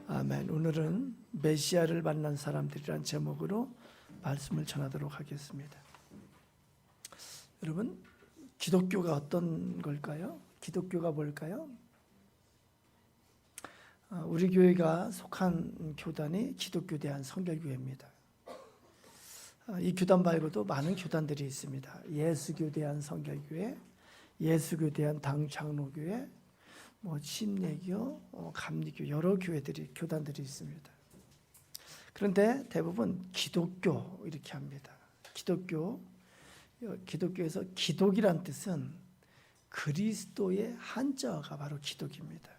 아멘. 오늘은 메시아를 만난 사람들이란 제목으로 말씀을 전하도록 하겠습니다. 여러분, 기독교가 어떤 걸까요? 기독교가 뭘까요? 우리 교회가 속한 교단이 기독교 대한 성결교회입니다. 이 교단 말고도 많은 교단들이 있습니다. 예수교 대한 성결교회, 예수교 대한 당장로교회, 침례교, 감리교 여러 교회들이 교단들이 있습니다. 그런데 대부분 기독교 이렇게 합니다. 기독교에서 기독이란 뜻은 그리스도의 한자어가 바로 기독입니다.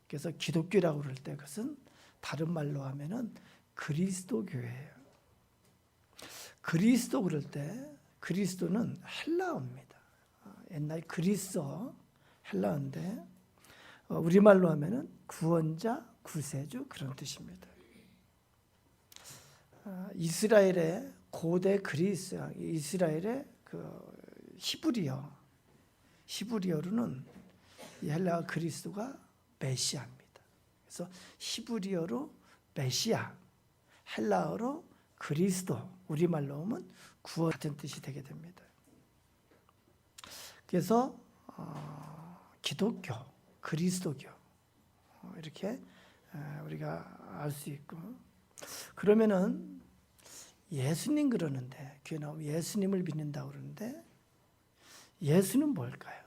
그래서 기독교라고 그럴 때 그것은 다른 말로 하면은 그리스도 교회예요. 그리스도 그럴 때 그리스도는 헬라어입니다. 옛날 그리스어 헬라어인데 우리말로 하면은 구원자, 구세주 그런 뜻입니다. 이스라엘의 고대 그리스, 이스라엘의 그 히브리어로는 이 헬라 그리스도가 메시아입니다. 그래서 히브리어로 메시아, 헬라어로 그리스도, 우리말로 하면 구원 같은 뜻이 되게 됩니다. 그래서 기독교, 그리스도교 이렇게 우리가 알 수 있고, 그러면은 예수님 그러는데, 교회 나오면 예수님을 믿는다고 그러는데 예수는 뭘까요?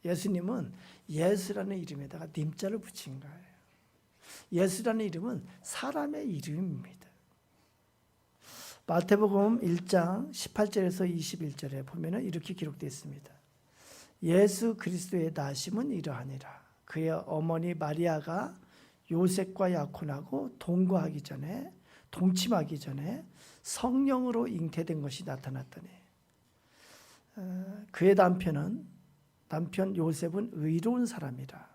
예수님은 예수라는 이름에다가 님자를 붙인 거예요. 예수라는 이름은 사람의 이름입니다. 마태복음 1장 18절에서 21절에 보면은 이렇게 기록되어 있습니다. 예수 그리스도의 나심은 이러하니라. 그의 어머니 마리아가 요셉과 약혼하고 동침하기 전에 성령으로 잉태된 것이 나타났더니 그의 남편 요셉은 의로운 사람이라.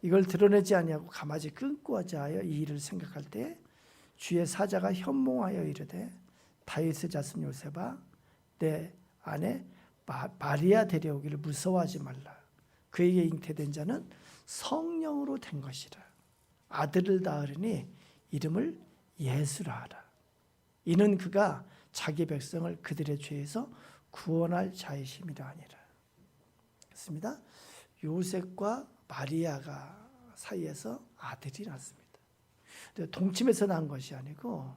이걸 드러내지 아니하고 가마지 끊고 하자 하여 이 일을 생각할 때 주의 사자가 현몽하여 이르되 다윗의 자손 요셉아 내 아내 마리아 데려오기를 무서워하지 말라. 그에게 잉태된 자는 성령으로 된 것이라. 아들을 낳으리니 이름을 예수라 하라. 이는 그가 자기 백성을 그들의 죄에서 구원할 자이심이라 하니라. 그렇습니다. 요셉과 마리아가 사이에서 아들이 났습니다. 동침에서 난 것이 아니고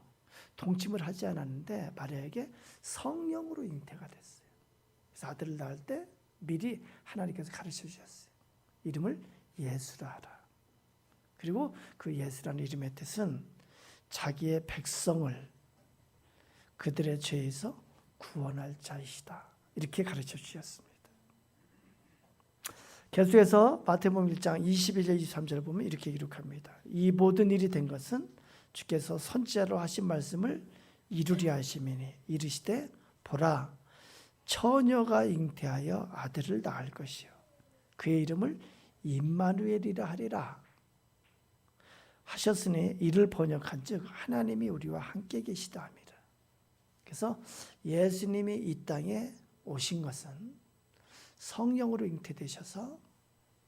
동침을 하지 않았는데 마리아에게 성령으로 잉태가 됐어요. 그래서 아들을 낳을 때 미리 하나님께서 가르쳐 주셨어요. 이름을 예수라 하라. 그리고 그 예수라는 이름의 뜻은 자기의 백성을 그들의 죄에서 구원할 자이시다. 이렇게 가르쳐 주셨습니다. 계속해서 마태복음 1장 21절 23절을 보면 이렇게 기록합니다. 이 모든 일이 된 것은 주께서 선지자로 하신 말씀을 이루려 하심이니 이르시되 보라 처녀가 잉태하여 아들을 낳을 것이요 그의 이름을 임마누엘이라 하리라 하셨으니 이를 번역한즉 하나님이 우리와 함께 계시다 합니다. 그래서 예수님이 이 땅에 오신 것은 성령으로 잉태되셔서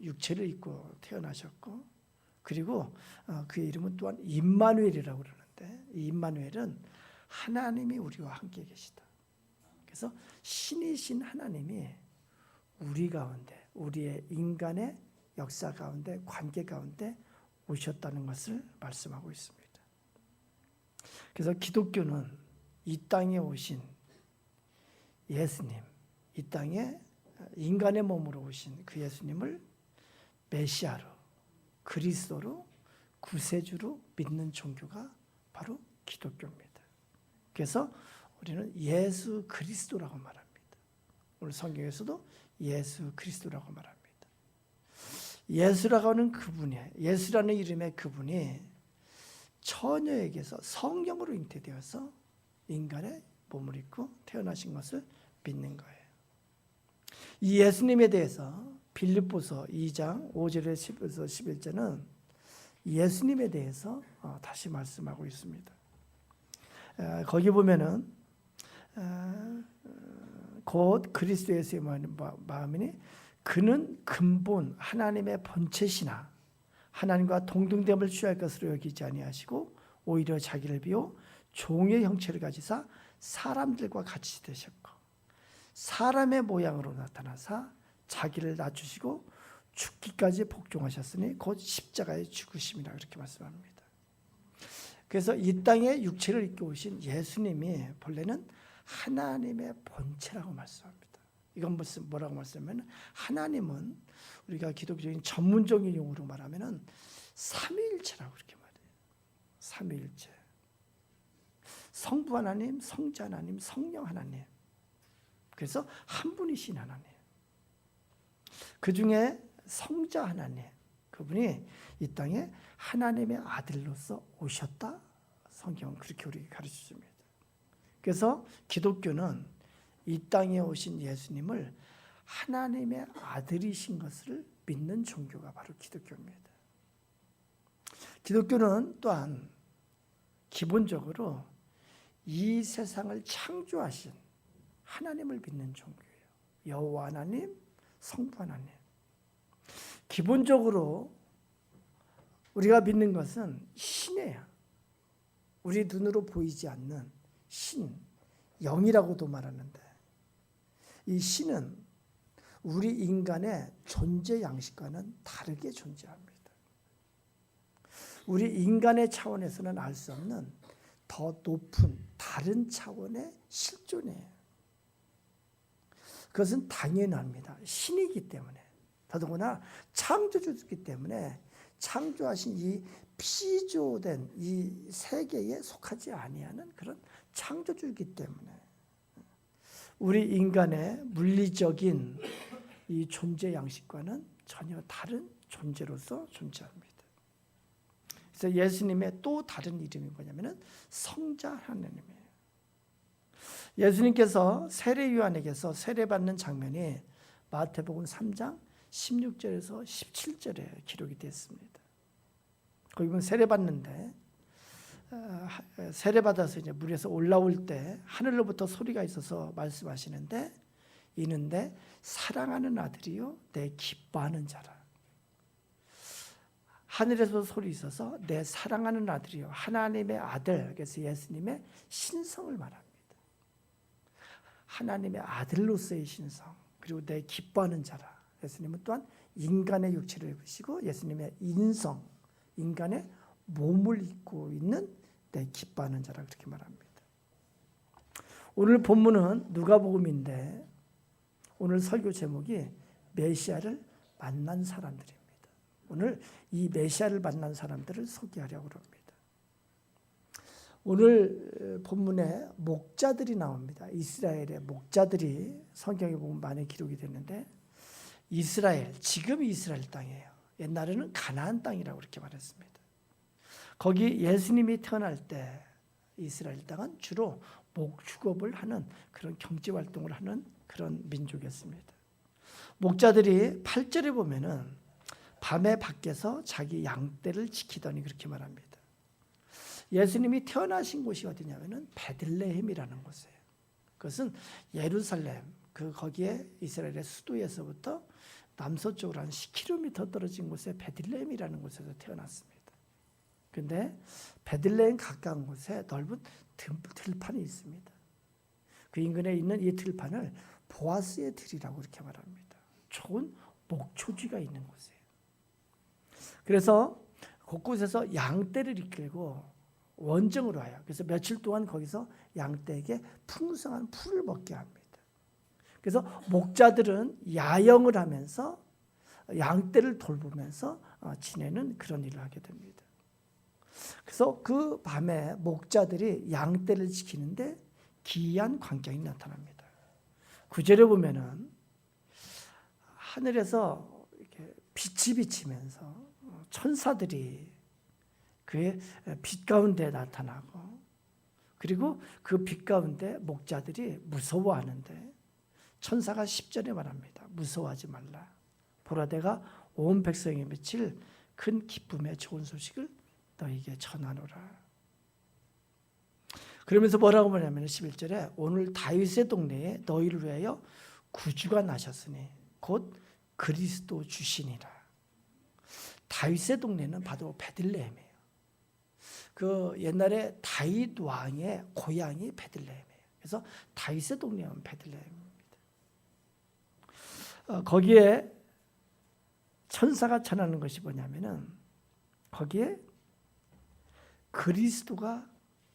육체를 입고 태어나셨고, 그리고 그의 이름은 또한 임마누엘이라고 그러는데 이 임마누엘은 하나님이 우리와 함께 계시다. 그래서 신이신 하나님이 우리 가운데, 우리의 인간의 역사 가운데, 관계 가운데 오셨다는 것을 말씀하고 있습니다. 그래서 기독교는 이 땅에 오신 예수님, 이 땅에 인간의 몸으로 오신 그 예수님을 메시아로, 그리스도로, 구세주로 믿는 종교가 바로 기독교입니다. 그래서 우리는 예수 그리스도라고 말합니다. 오늘 성경에서도 예수 그리스도라고 말합니다. 예수라고 하는 그분이, 예수라는 이름의 그분이 처녀에게서 성령으로 잉태되어서 인간의 몸을 입고 태어나신 것을 믿는 거예요. 이 예수님에 대해서 빌립보서 2장 5절에서 11절은 예수님에 대해서 다시 말씀하고 있습니다. 거기 보면은 곧 그리스도 예수의 마음이니 그는 근본 하나님의 본체시나 하나님과 동등됨을 취할 것으로 여기지 아니하시고 오히려 자기를 비워 종의 형체를 가지사 사람들과 같이 되셨고 사람의 모양으로 나타나사 자기를 낮추시고 죽기까지 복종하셨으니 곧 십자가에 죽으심이라 그렇게 말씀합니다. 그래서 이 땅에 육체를 입고 오신 예수님이 본래는 하나님의 본체라고 말씀합니다. 이건 무슨 뭐라고 말씀하면 하나님은 우리가 기독교적인 전문적인 용어로 말하면은 삼위일체라고 그렇게 말해요. 삼위일체. 성부 하나님, 성자 하나님, 성령 하나님. 그래서 한 분이신 하나님. 그 중에 성자 하나님, 그분이 이 땅에 하나님의 아들로서 오셨다. 성경은 그렇게 우리에게 가르쳐줍니다. 그래서 기독교는 이 땅에 오신 예수님을 하나님의 아들이신 것을 믿는 종교가 바로 기독교입니다. 기독교는 또한 기본적으로 이 세상을 창조하신 하나님을 믿는 종교예요. 여호와 하나님, 성부 하나님. 기본적으로 우리가 믿는 것은 신이에요. 우리 눈으로 보이지 않는 신, 영이라고도 말하는데 이 신은 우리 인간의 존재 양식과는 다르게 존재합니다. 우리 인간의 차원에서는 알 수 없는 더 높은 다른 차원의 실존이에요. 그것은 당연합니다. 신이기 때문에. 더더구나 창조주이기 때문에 창조하신 이 피조된 이 세계에 속하지 아니하는 그런 창조주이기 때문에 우리 인간의 물리적인 이 존재 양식과는 전혀 다른 존재로서 존재합니다. 그래서 예수님의 또 다른 이름이 뭐냐면은 성자 하나님이에요. 예수님께서 세례 요한에게서 세례받는 장면이 마태복음 3장 16절에서 17절에 기록이 됐습니다. 거기 보면 세례받는데 세례받아서 이제 물에서 올라올 때 하늘로부터 소리가 있어서 말씀하시는데 이는데 사랑하는 아들이요 내 기뻐하는 자라. 하늘에서 소리 있어서 내 사랑하는 아들이요 하나님의 아들, 그래서 예수님의 신성을 말합니다. 하나님의 아들로서의 신성, 그리고 내 기뻐하는 자라. 예수님은 또한 인간의 육체를 입으시고 예수님의 인성, 인간의 몸을 입고 있는 내 기뻐하는 자라 그렇게 말합니다. 오늘 본문은 누가복음인데 오늘 설교 제목이 메시아를 만난 사람들입니다. 오늘 이 메시아를 만난 사람들을 소개하려고 합니다. 오늘 본문에 목자들이 나옵니다. 이스라엘의 목자들이 성경에 보면 많이 기록이 됐는데 이스라엘, 지금 이스라엘 땅이에요. 옛날에는 가나안 땅이라고 그렇게 말했습니다. 거기 예수님이 태어날 때 이스라엘 땅은 주로 목축업을 하는 그런 경제활동을 하는 그런 민족이었습니다. 목자들이 8절에 보면은 밤에 밖에서 자기 양떼를 지키더니 그렇게 말합니다. 예수님이 태어나신 곳이 어디냐면은 베들레헴이라는 곳이에요. 그것은 예루살렘, 거기에 이스라엘의 수도에서부터 남서쪽으로 한 10km 떨어진 곳에 베들레헴이라는 곳에서 태어났습니다. 그런데 베들레헴 가까운 곳에 넓은 들판이 있습니다. 그 인근에 있는 이 들판을 보아스의 들이라고 이렇게 말합니다. 좋은 목초지가 있는 곳이에요. 그래서 곳곳에서 양떼를 이끌고 원정으로 와요. 그래서 며칠 동안 거기서 양떼에게 풍성한 풀을 먹게 합니다. 그래서 목자들은 야영을 하면서 양떼를 돌보면서 지내는 그런 일을 하게 됩니다. 그래서 그 밤에 목자들이 양떼를 지키는데 기이한 광경이 나타납니다. 9절에 보면은 하늘에서 이렇게 빛이 비치면서 천사들이 그의 빛 가운데 나타나고 그리고 그 빛 가운데 목자들이 무서워하는데 천사가 10절에 말합니다. 무서워하지 말라. 보라 내가 온 백성에 미칠 큰 기쁨의 좋은 소식을 너에게 전하노라. 그러면서 뭐라고 말하냐면 11절에 오늘 다윗의 동네에 너희를 위하여 구주가 나셨으니 곧 그리스도 주시니라. 다윗의 동네는 바로 베들레헴이에요. 그 옛날에 다윗 왕의 고향이 베들레헴이에요. 그래서 다윗의 동네는 베들레헴입니다. 거기에 천사가 전하는 것이 뭐냐면은 거기에 그리스도가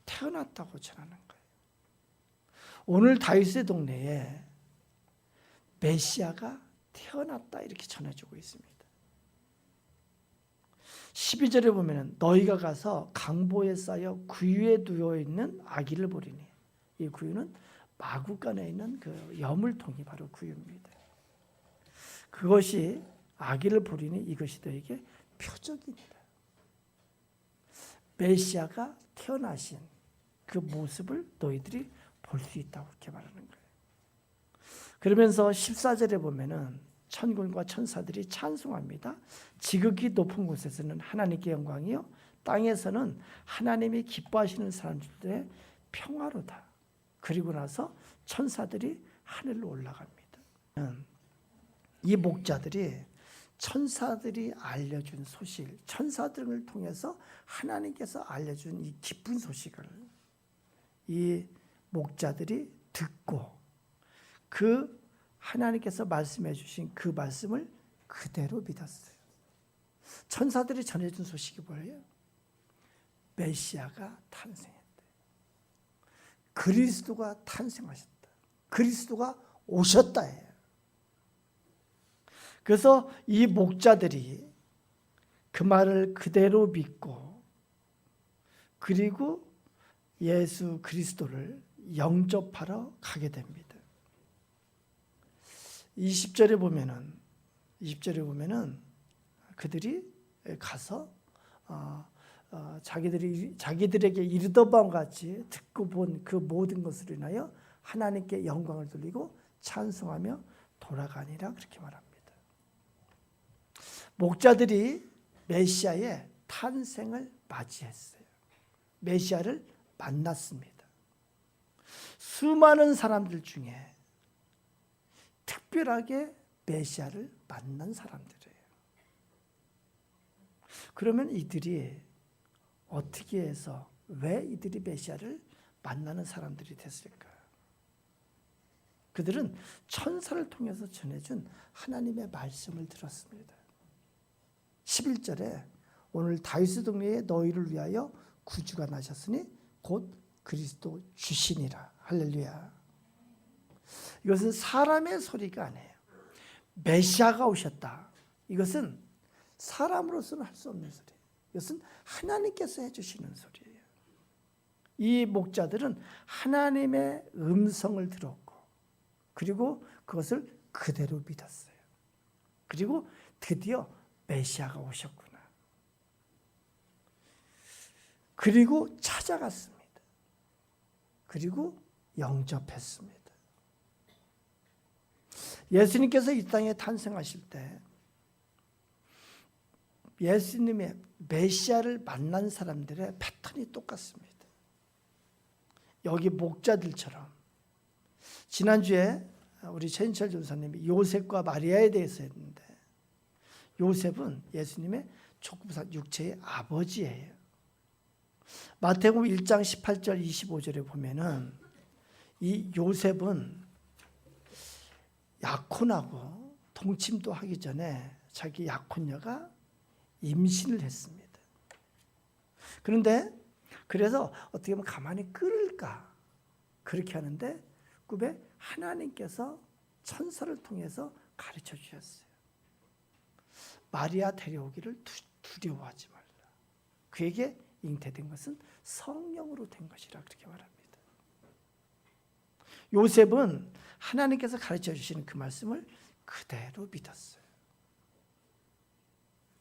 태어났다고 전하는 거예요. 오늘 다윗의 동네에 메시아가 태어났다 이렇게 전해주고 있습니다. 12절에 보면 너희가 가서 강보에 쌓여 구유에 누워있는 아기를 보리니 이 구유는 마구간에 있는 그 여물통이 바로 구유입니다. 그것이 아기를 보리니 이것이 너에게 표적이니라. 메시아가 태어나신 그 모습을 너희들이 볼 수 있다고 이렇게 말하는 거예요. 그러면서 14절에 보면은 천군과 천사들이 찬송합니다. 지극히 높은 곳에서는 하나님께 영광이요 땅에서는 하나님이 기뻐하시는 사람들의 평화로다. 그리고 나서 천사들이 하늘로 올라갑니다. 이 목자들이 천사들이 알려준 소식, 천사들을 통해서 하나님께서 알려준 이 기쁜 소식을 이 목자들이 듣고 그 하나님께서 말씀해 주신 그 말씀을 그대로 믿었어요. 천사들이 전해준 소식이 뭐예요? 메시아가 탄생했다. 그리스도가 탄생하셨다. 그리스도가 오셨다예요. 그래서 이 목자들이 그 말을 그대로 믿고 그리고 예수 그리스도를 영접하러 가게 됩니다. 20절에 보면은 그들이 가서 자기들에게 이르던 바와 같이 듣고 본 그 모든 것으로 인하여 하나님께 영광을 돌리고 찬송하며 돌아가니라 그렇게 말합니다. 목자들이 메시아의 탄생을 맞이했어요. 메시아를 만났습니다. 수많은 사람들 중에 특별하게 메시아를 만난 사람들이에요. 그러면 이들이 어떻게 해서 왜 이들이 메시아를 만나는 사람들이 됐을까? 그들은 천사를 통해서 전해준 하나님의 말씀을 들었습니다. 11절에 오늘 다윗의 동네에 너희를 위하여 구주가 나셨으니 곧 그리스도 주시니라. 할렐루야. 이것은 사람의 소리가 아니에요. 메시아가 오셨다. 이것은 사람으로서는 할 수 없는 소리예요. 이것은 하나님께서 해주시는 소리예요. 이 목자들은 하나님의 음성을 들었고 그리고 그것을 그대로 믿었어요. 그리고 드디어 메시아가 오셨구나. 그리고 찾아갔습니다. 그리고 영접했습니다. 예수님께서 이 땅에 탄생하실 때 예수님의 메시아를 만난 사람들의 패턴이 똑같습니다. 여기 목자들처럼 지난주에 우리 최인철 전사님이 요셉과 마리아에 대해서 했는데 요셉은 예수님의 촉구산 육체의 아버지예요. 마태복음 1장 18절 25절에 보면은 이 요셉은 약혼하고 동침도 하기 전에 자기 약혼녀가 임신을 했습니다. 그런데 그래서 어떻게 보면 가만히 끌을까 그렇게 하는데 꿈에 하나님께서 천사를 통해서 가르쳐 주셨어요. 마리아 데려오기를 두려워하지 말라. 그에게 잉태된 것은 성령으로 된 것이라 그렇게 말합니다. 요셉은 하나님께서 가르쳐 주시는 그 말씀을 그대로 믿었어요.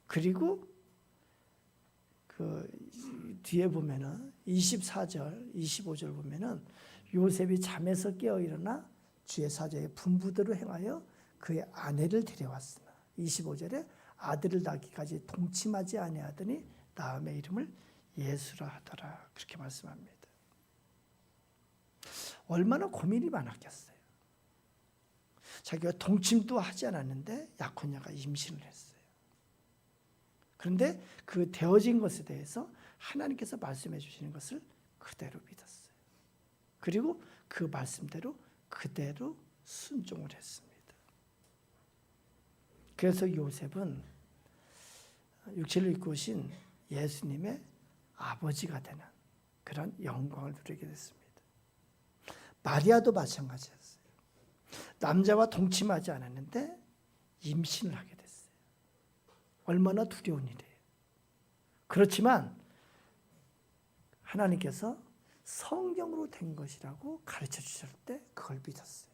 그리고 그 뒤에 보면은 24절, 25절 보면은 요셉이 잠에서 깨어 일어나 주의 사자의 분부대로 행하여 그의 아내를 데려왔으나 25절에 아들을 낳기까지 동침하지 아니하더니 다음에 이름을 예수라 하더라 그렇게 말씀합니다. 얼마나 고민이 많았겠어요. 자기가 동침도 하지 않았는데 약혼녀가 임신을 했어요. 그런데 그 되어진 것에 대해서 하나님께서 말씀해 주시는 것을 그대로 믿었어요. 그리고 그 말씀대로 그대로 순종을 했습니다. 그래서 요셉은 육체를 입고 오신 예수님의 아버지가 되는 그런 영광을 누리게 됐습니다. 마리아도 마찬가지였어요. 남자와 동침하지 않았는데 임신을 하게 됐어요. 얼마나 두려운 일이에요. 그렇지만 하나님께서 성령으로 된 것이라고 가르쳐 주실 때 그걸 믿었어요.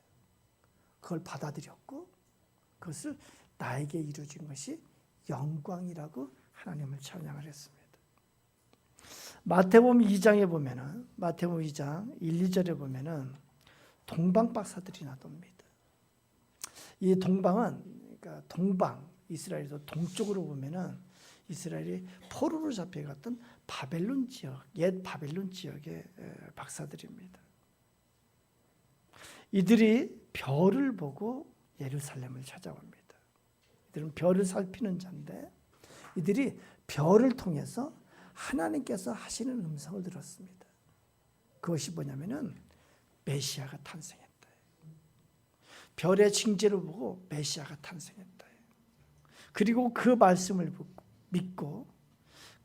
그걸 받아들였고 그것을 나에게 이루어진 것이 영광이라고 하나님을 찬양을 했습니다. 마태복음 2장에 보면은 마태복음 2장 1, 2절에 보면은 동방 박사들이 나옵니다. 이 동방은 그러니까 동방 이스라엘에서 동쪽으로 보면은 이스라엘이 포로로 잡혀갔던 바벨론 지역, 옛 바벨론 지역의 박사들입니다. 이들이 별을 보고 예루살렘을 찾아옵니다. 이들은 별을 살피는 자인데 이들이 별을 통해서 하나님께서 하시는 음성을 들었습니다. 그것이 뭐냐면은 메시아가 탄생했다. 별의 징조를 보고 메시아가 탄생했다. 그리고 그 말씀을 믿고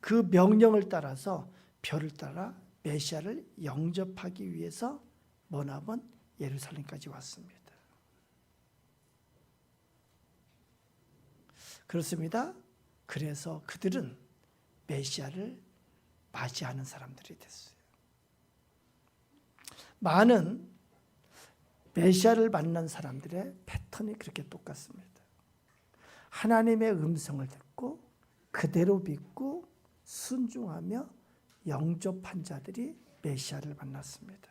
그 명령을 따라서 별을 따라 메시아를 영접하기 위해서 머나먼 예루살렘까지 왔습니다. 그렇습니다. 그래서 그들은 메시아를 맞이하는 사람들이 됐어요. 많은 메시아를 만난 사람들의 패턴이 그렇게 똑같습니다. 하나님의 음성을 듣고 그대로 믿고 순종하며 영접한 자들이 메시아를 만났습니다.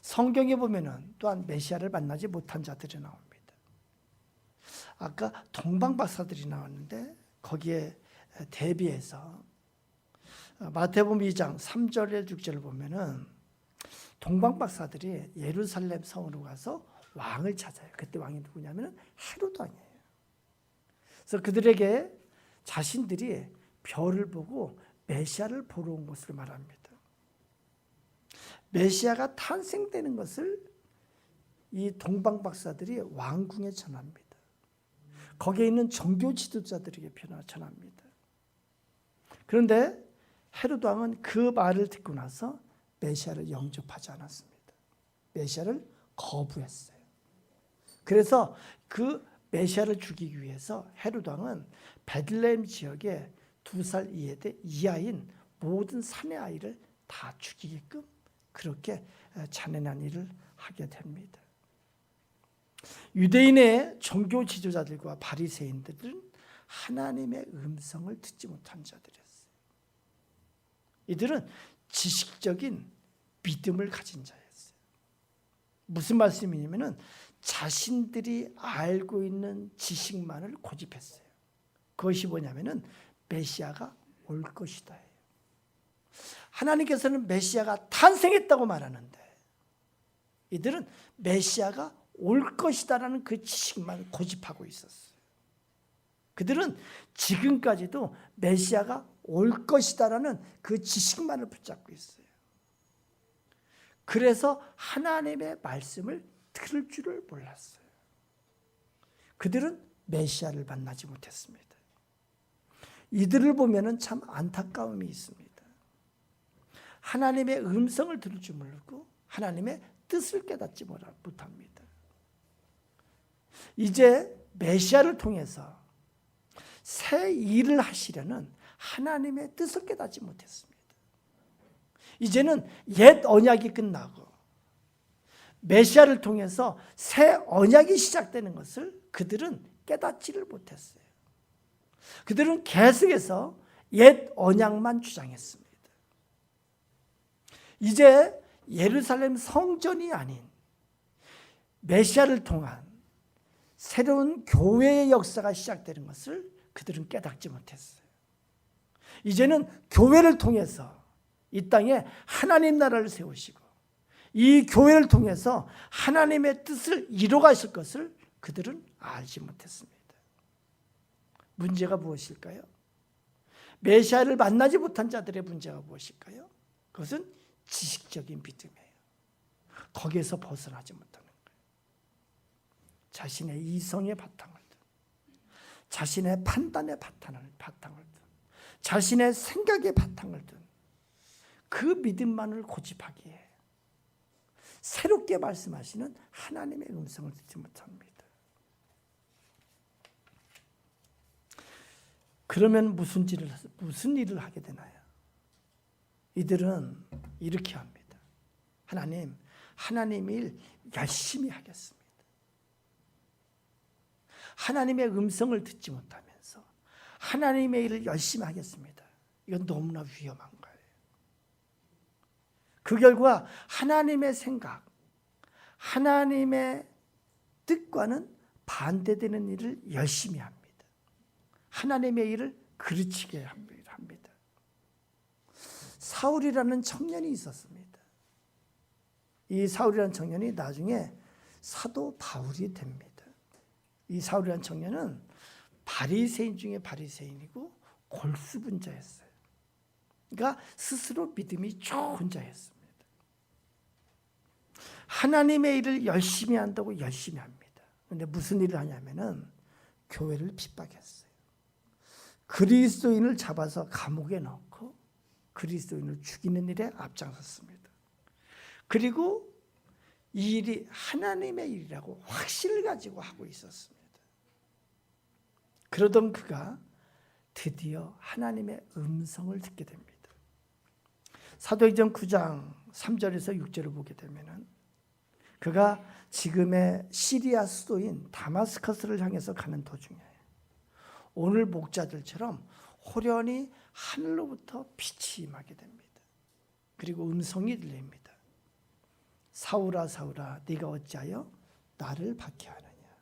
성경에 보면은 또한 메시아를 만나지 못한 자들이 나옵니다. 아까 동방 박사들이 나왔는데 거기에 대비해서 마태복음 2장 3절에 6절을 보면은 동방 박사들이 예루살렘 성으로 가서 왕을 찾아요. 그때 왕이 누구냐면은 헤롯 왕이에요. 그래서 그들에게 자신들이 별을 보고 메시아를 보러 온 것을 말합니다. 메시아가 탄생되는 것을 이 동방 박사들이 왕궁에 전합니다. 거기에 있는 종교 지도자들에게 전합니다. 그런데 헤롯 왕은 그 말을 듣고 나서 메시아를 영접하지 않았습니다. 메시아를 거부했어요. 그래서 그 메시아를 죽이기 위해서 헤롯 왕은 베들레헴 지역에 2살 이하인 모든 사내 아이를 다 죽이게끔 그렇게 잔인한 일을 하게 됩니다. 유대인의 종교 지도자들과 바리새인들은 하나님의 음성을 듣지 못한 자들이었어요. 이들은 지식적인 믿음을 가진 자였어요. 무슨 말씀이냐면은 자신들이 알고 있는 지식만을 고집했어요. 그것이 뭐냐면은 메시아가 올 것이다. 하나님께서는 메시아가 탄생했다고 말하는데 이들은 메시아가 올 것이다라는 그 지식만 고집하고 있었어요. 그들은 지금까지도 메시아가 올 것이다라는 그 지식만을 붙잡고 있어요. 그래서 하나님의 말씀을 들을 줄을 몰랐어요. 그들은 메시아를 만나지 못했습니다. 이들을 보면은 참 안타까움이 있습니다. 하나님의 음성을 들을 줄 모르고 하나님의 뜻을 깨닫지 못합니다. 이제 메시아를 통해서 새 일을 하시려는 하나님의 뜻을 깨닫지 못했습니다. 이제는 옛 언약이 끝나고 메시아를 통해서 새 언약이 시작되는 것을 그들은 깨닫지를 못했어요. 그들은 계속해서 옛 언약만 주장했습니다. 이제 예루살렘 성전이 아닌 메시아를 통한 새로운 교회의 역사가 시작되는 것을 그들은 깨닫지 못했어요. 이제는 교회를 통해서 이 땅에 하나님 나라를 세우시고 이 교회를 통해서 하나님의 뜻을 이루어가실 것을 그들은 알지 못했습니다. 문제가 무엇일까요? 메시아를 만나지 못한 자들의 문제가 무엇일까요? 그것은 지식적인 믿음이에요. 거기에서 벗어나지 못하는 거예요. 자신의 이성의 바탕을 둔, 자신의 판단의 바탕을 둔, 자신의 생각의 바탕을 둔 그 믿음만을 고집하기에 새롭게 말씀하시는 하나님의 음성을 듣지 못합니다. 그러면 무슨 일을 하게 되나요? 이들은 이렇게 합니다. 하나님 일 열심히 하겠습니다. 하나님의 음성을 듣지 못하면서 하나님의 일을 열심히 하겠습니다. 이건 너무나 위험한 거예요. 그 결과 하나님의 생각, 하나님의 뜻과는 반대되는 일을 열심히 합니다. 하나님의 일을 그르치게 합니다. 사울이라는 청년이 있었습니다. 이 사울이라는 청년이 나중에 사도 바울이 됩니다. 이 사울이라는 청년은 바리새인 중에 바리새인이고 골수분자였어요. 그러니까 스스로 믿음이 좋은 자였습니다. 하나님의 일을 열심히 한다고 열심히 합니다. 그런데 무슨 일을 하냐면은 교회를 핍박했어요. 그리스도인을 잡아서 감옥에 넣고 그리스도인을 죽이는 일에 앞장섰습니다. 그리고 이 일이 하나님의 일이라고 확신을 가지고 하고 있었습니다. 그러던 그가 드디어 하나님의 음성을 듣게 됩니다. 사도행전 9장 3절에서 6절을 보게 되면은 그가 지금의 시리아 수도인 다마스커스를 향해서 가는 도중에 오늘 목자들처럼 호련히 하늘로부터 빛이 임하게 됩니다. 그리고 음성이 들립니다. 사울아 사울아 네가 어찌하여 나를 박해하느냐.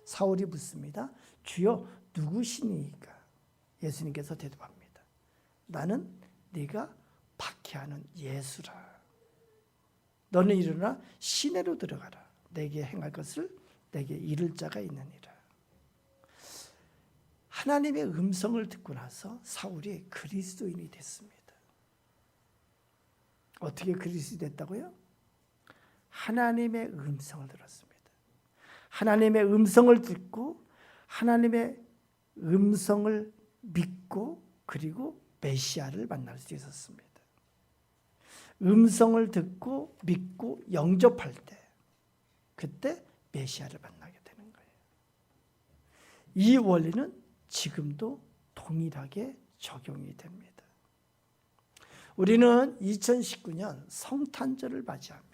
사울이 묻습니다. 주여 누구시니까? 예수님께서 대답합니다. 나는 네가 박해하는 예수라. 너는 일어나 시내로 들어가라. 내게 행할 것을 내게 이를 자가 있느니라. 하나님의 음성을 듣고 나서 사울이 그리스도인이 됐습니다. 어떻게 그리스도인이 됐다고요? 하나님의 음성을 들었습니다. 하나님의 음성을 듣고 하나님의 음성을 믿고 그리고 메시아를 만날 수 있었습니다. 음성을 듣고 믿고 영접할 때 그때 메시아를 만나게 되는 거예요. 이 원리는 지금도 동일하게 적용이 됩니다. 우리는 2019년 성탄절을 맞이합니다.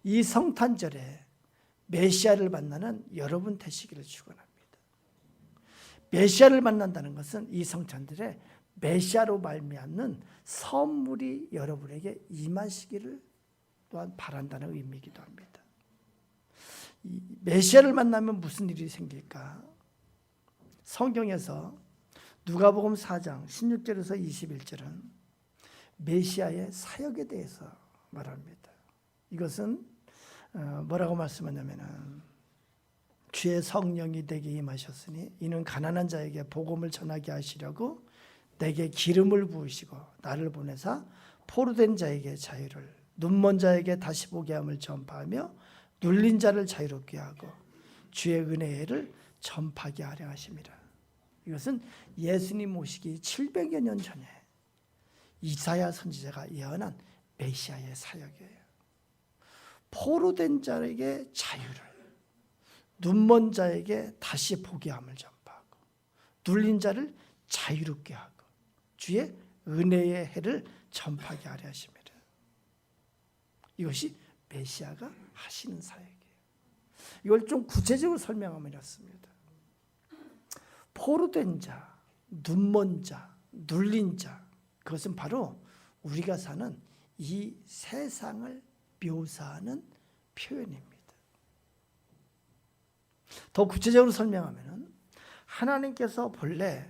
이 성탄절에 메시아를 만나는 여러분 되시기를 축원합니다. 메시아를 만난다는 것은 이 성탄절에 메시아로 말미암는 선물이 여러분에게 임하시기를 또한 바란다는 의미이기도 합니다. 이 메시아를 만나면 무슨 일이 생길까? 성경에서 누가복음 4장 16절에서 21절은 메시아의 사역에 대해서 말합니다. 이것은 뭐라고 말씀하냐면은 주의 성령이 내게 임하셨으니 이는 가난한 자에게 복음을 전하게 하시려고 내게 기름을 부으시고 나를 보내사 포로된 자에게 자유를 눈먼 자에게 다시 보게 함을 전파하며 눌린 자를 자유롭게 하고 주의 은혜를 전파하게 하려 하심이라. 이것은 예수님 오시기 700여 년 전에 이사야 선지자가 예언한 메시아의 사역이에요. 포로된 자에게 자유를, 눈먼 자에게 다시 보게 함을 전파하고 눌린 자를 자유롭게 하고 주의 은혜의 해를 전파하게 하려 하십니다. 이것이 메시아가 하시는 사역이에요. 이걸 좀 구체적으로 설명하면 이렇습니다. 포로된 자, 눈먼 자, 눌린 자, 그것은 바로 우리가 사는 이 세상을 묘사하는 표현입니다. 더 구체적으로 설명하면 하나님께서 본래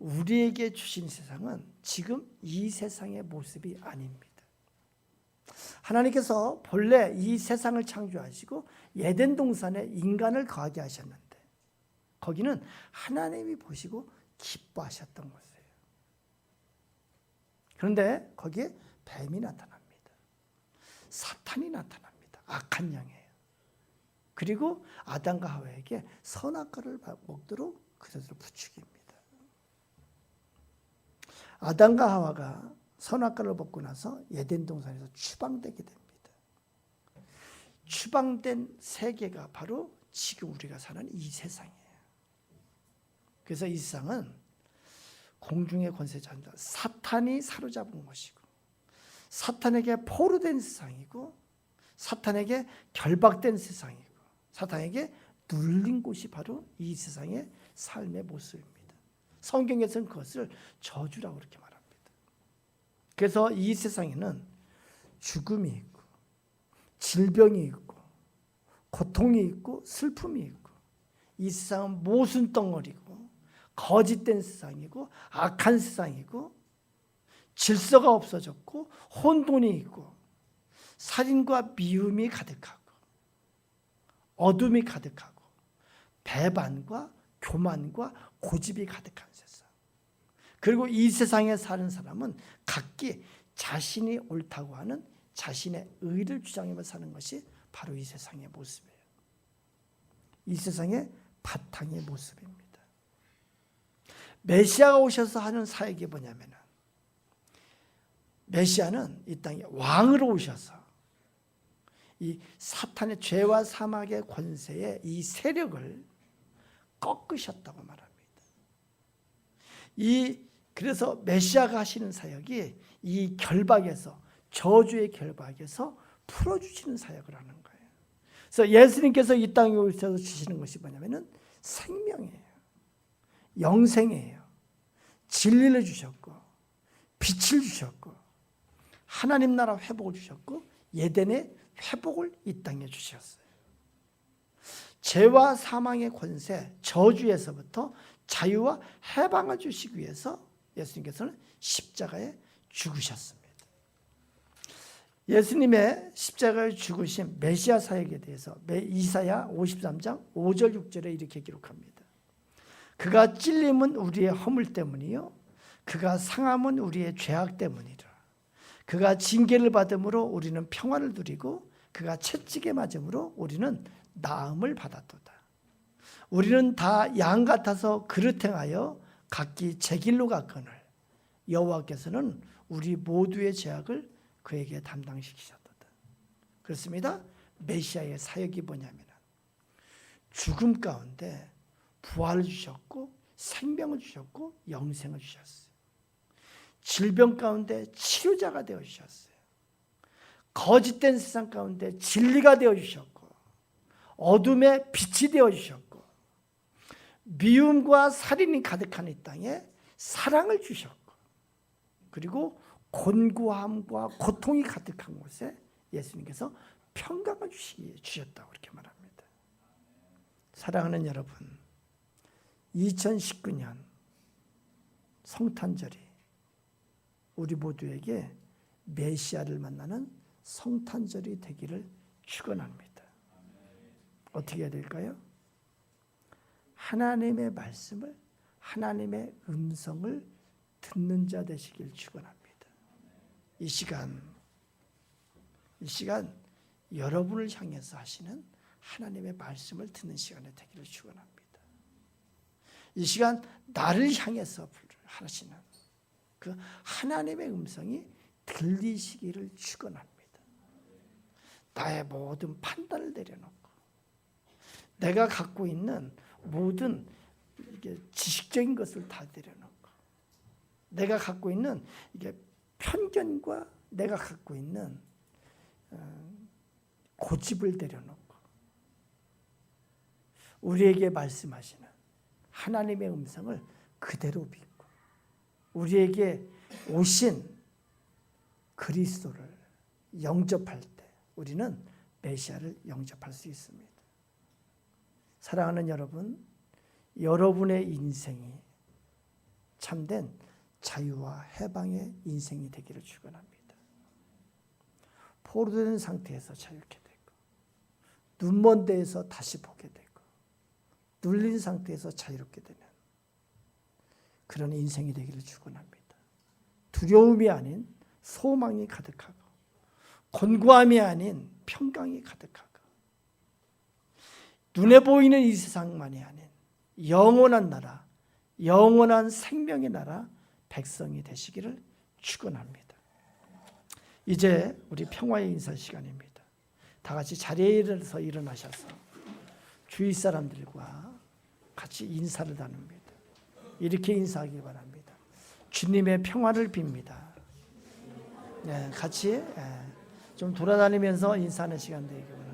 우리에게 주신 세상은 지금 이 세상의 모습이 아닙니다. 하나님께서 본래 이 세상을 창조하시고 에덴 동산에 인간을 거하게 하셨는데 거기는 하나님이 보시고 기뻐하셨던 것이에요. 그런데 거기에 뱀이 나타납니다. 사탄이 나타납니다. 악한 영이에요. 그리고 아담과 하와에게 선악과를 먹도록 그것을 부추깁니다. 아담과 하와가 선악과를 먹고 나서 에덴 동산에서 추방되게 됩니다. 추방된 세계가 바로 지금 우리가 사는 이 세상이에요. 그래서 이 세상은 공중의 권세자입니다. 사탄이 사로잡은 것이고, 사탄에게 포로된 세상이고, 사탄에게 결박된 세상이고, 사탄에게 눌린 곳이 바로 이 세상의 삶의 모습입니다. 성경에서는 그것을 저주라고 그렇게 말합니다. 그래서 이 세상에는 죽음이 있고, 질병이 있고, 고통이 있고, 슬픔이 있고, 이 세상은 모순 덩어리고, 거짓된 세상이고, 악한 세상이고, 질서가 없어졌고, 혼돈이 있고, 살인과 미움이 가득하고, 어둠이 가득하고, 배반과 교만과 고집이 가득한 세상. 그리고 이 세상에 사는 사람은 각기 자신이 옳다고 하는 자신의 의를 주장하며 사는 것이 바로 이 세상의 모습이에요. 이 세상의 바탕의 모습입니다. 메시아가 오셔서 하는 사역이 뭐냐면, 메시아는 이 땅에 왕으로 오셔서 이 사탄의 죄와 사막의 권세의 이 세력을 꺾으셨다고 말합니다. 그래서 메시아가 하시는 사역이 이 결박에서, 저주의 결박에서 풀어주시는 사역을 하는 거예요. 그래서 예수님께서 이 땅에 오셔서 주시는 것이 뭐냐면은 생명이에요. 영생이에요. 진리를 주셨고, 빛을 주셨고, 하나님 나라 회복을 주셨고, 에덴의 회복을 이 땅에 주셨어요. 죄와 사망의 권세, 저주에서부터 자유와 해방을 주시기 위해서 예수님께서는 십자가에 죽으셨습니다. 예수님의 십자가에 죽으신 메시아 사역에 대해서 이사야 53장 5절 6절에 이렇게 기록합니다. 그가 찔림은 우리의 허물 때문이요, 그가 상함은 우리의 죄악 때문이라. 그가 징계를 받음으로 우리는 평화를 누리고, 그가 채찍에 맞음으로 우리는 나음을 받았도다. 우리는 다 양 같아서 그릇 행하여 각기 제 길로 갔거늘 여호와께서는 우리 모두의 죄악을 그에게 담당시키셨도다. 그렇습니다. 메시아의 사역이 뭐냐면 죽음 가운데 부활을 주셨고, 생명을 주셨고, 영생을 주셨어요. 질병 가운데 치료자가 되어주셨어요. 거짓된 세상 가운데 진리가 되어주셨고, 어둠의 빛이 되어주셨고, 미움과 살인이 가득한 이 땅에 사랑을 주셨고, 그리고 곤고함과 고통이 가득한 곳에 예수님께서 평강을 주셨다고 그렇게 말합니다. 사랑하는 여러분, 2019년 성탄절이 우리 모두에게 메시아를 만나는 성탄절이 되기를 축원합니다. 어떻게 해야 될까요? 하나님의 말씀을, 하나님의 음성을 듣는 자 되시길 축원합니다. 이 시간 여러분을 향해서 하시는 하나님의 말씀을 듣는 시간이 되기를 축원합니다. 이 시간 나를 향해서 하시는 그 하나님의 음성이 들리시기를 축원합니다. 나의 모든 판단을 내려놓고, 내가 갖고 있는 모든 지식적인 것을 다 내려놓고, 내가 갖고 있는 편견과 내가 갖고 있는 고집을 내려놓고, 우리에게 말씀하시는 하나님의 음성을 그대로 믿고, 우리에게 오신 그리스도를 영접할 때 우리는 메시아를 영접할 수 있습니다. 사랑하는 여러분, 여러분의 인생이 참된 자유와 해방의 인생이 되기를 축원합니다. 포로된 상태에서 자유케 되고, 눈먼 데에서 다시 보게 되고, 눌린 상태에서 자유롭게 되는 그런 인생이 되기를 축원합니다. 두려움이 아닌 소망이 가득하고 곤고함이 아닌 평강이 가득하고 눈에 보이는 이 세상만이 아닌 영원한 나라, 영원한 생명의 나라 백성이 되시기를 축원합니다. 이제 우리 평화의 인사 시간입니다. 다 같이 자리에서 일어나셔서 주위 사람들과 같이 인사를 나눕니다. 이렇게 인사하기 바랍니다. 주님의 평화를 빕니다. 네, 같이 좀 돌아다니면서 인사하는 시간 되기 바랍니다.